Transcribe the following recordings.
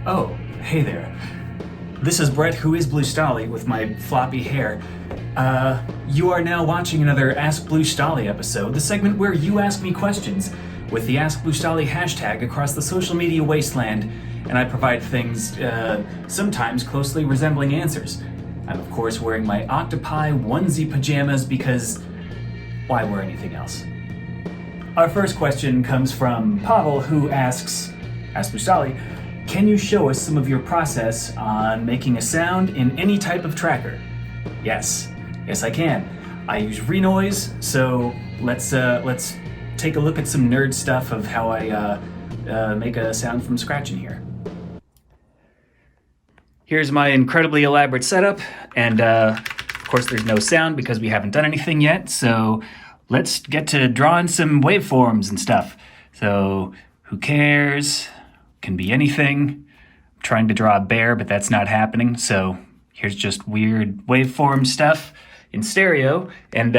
Oh, hey there. This is Brett, who is Blue Stahli, with my floppy hair. You are now watching another Ask Blue Stahli episode, the segment where you ask me questions with the Ask Blue Stahli hashtag across the social media wasteland, and I provide things, sometimes closely resembling answers. I'm of course wearing my octopi onesie pajamas because why wear anything else? Our first question comes from Pavel, who asks, Ask Blue Stahli, can you show us some of your process on making a sound in any type of tracker? Yes I can. I use Renoise, so let's take a look at some nerd stuff of how I make a sound from scratch in here. Here's my incredibly elaborate setup, and of course there's no sound because we haven't done anything yet, so let's get to drawing some waveforms and stuff. So, who cares? Can be anything. I'm trying to draw a bear, but that's not happening, so here's just weird waveform stuff in stereo, and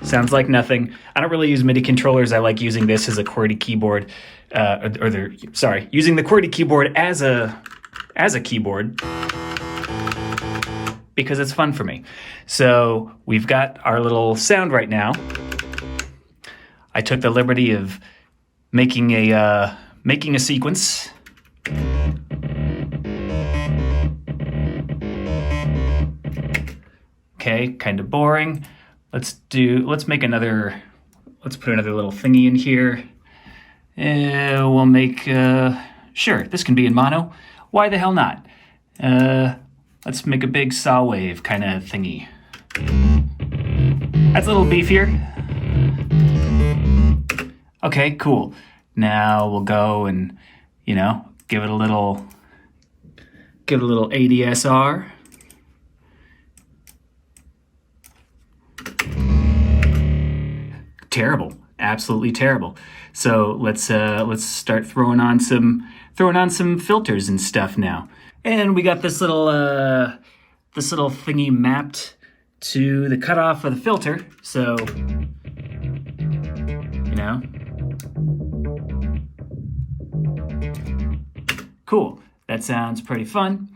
sounds like nothing. I don't really use MIDI controllers. I like using this as a QWERTY keyboard, using the QWERTY keyboard as a keyboard because it's fun for me. So we've got our little sound right now. I took the liberty of making a sequence. Okay, kind of boring. Let's put another little thingy in here. We'll make, sure, this can be in mono. Why the hell not? Let's make a big saw wave kind of thingy. That's a little beefier. Okay, cool. Now we'll go and, give it a little ADSR. Terrible, absolutely terrible. So let's start throwing on some filters and stuff now. And we got this little thingy mapped to the cutoff of the filter. So cool. That sounds pretty fun.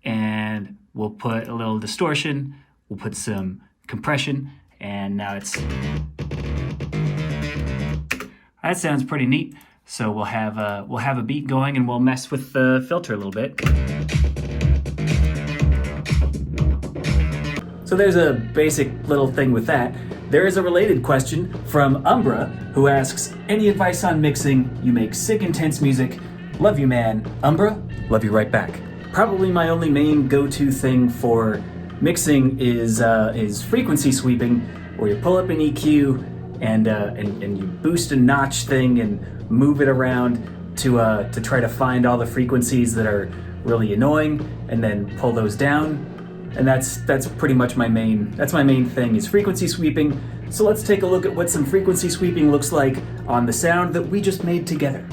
And we'll put a little distortion. We'll put some compression, and now that sounds pretty neat. So we'll have a beat going, and we'll mess with the filter a little bit. So there's a basic little thing with that. There is a related question from Umbra, who asks, any advice on mixing? You make sick, intense music. Love you, man. Umbra, love you right back. Probably my only main go-to thing for mixing is frequency sweeping, where you pull up an EQ and you boost a notch thing and move it around to try to find all the frequencies that are really annoying, and then pull those down. And that's pretty much my main thing is frequency sweeping. So let's take a look at what some frequency sweeping looks like on the sound that we just made together.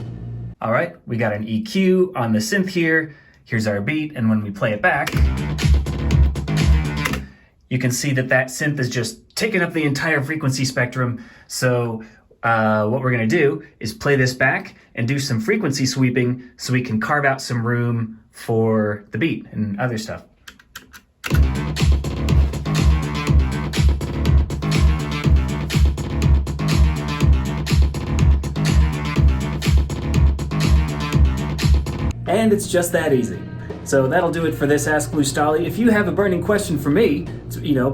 All right, we got an EQ on the synth here. Here's our beat, and when we play it back, you can see that synth is just taking up the entire frequency spectrum. So what we're gonna do is play this back and do some frequency sweeping so we can carve out some room for the beat and other stuff. And it's just that easy. So that'll do it for this Ask Blue Stahli. If you have a burning question for me,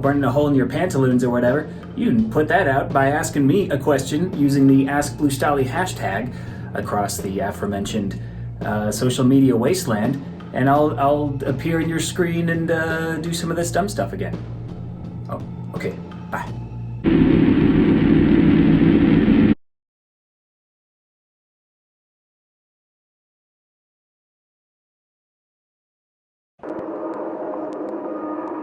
burning a hole in your pantaloons or whatever, you can put that out by asking me a question using the Ask Blue Stahli hashtag across the aforementioned social media wasteland, and I'll appear in your screen and do some of this dumb stuff again. Oh, okay, bye.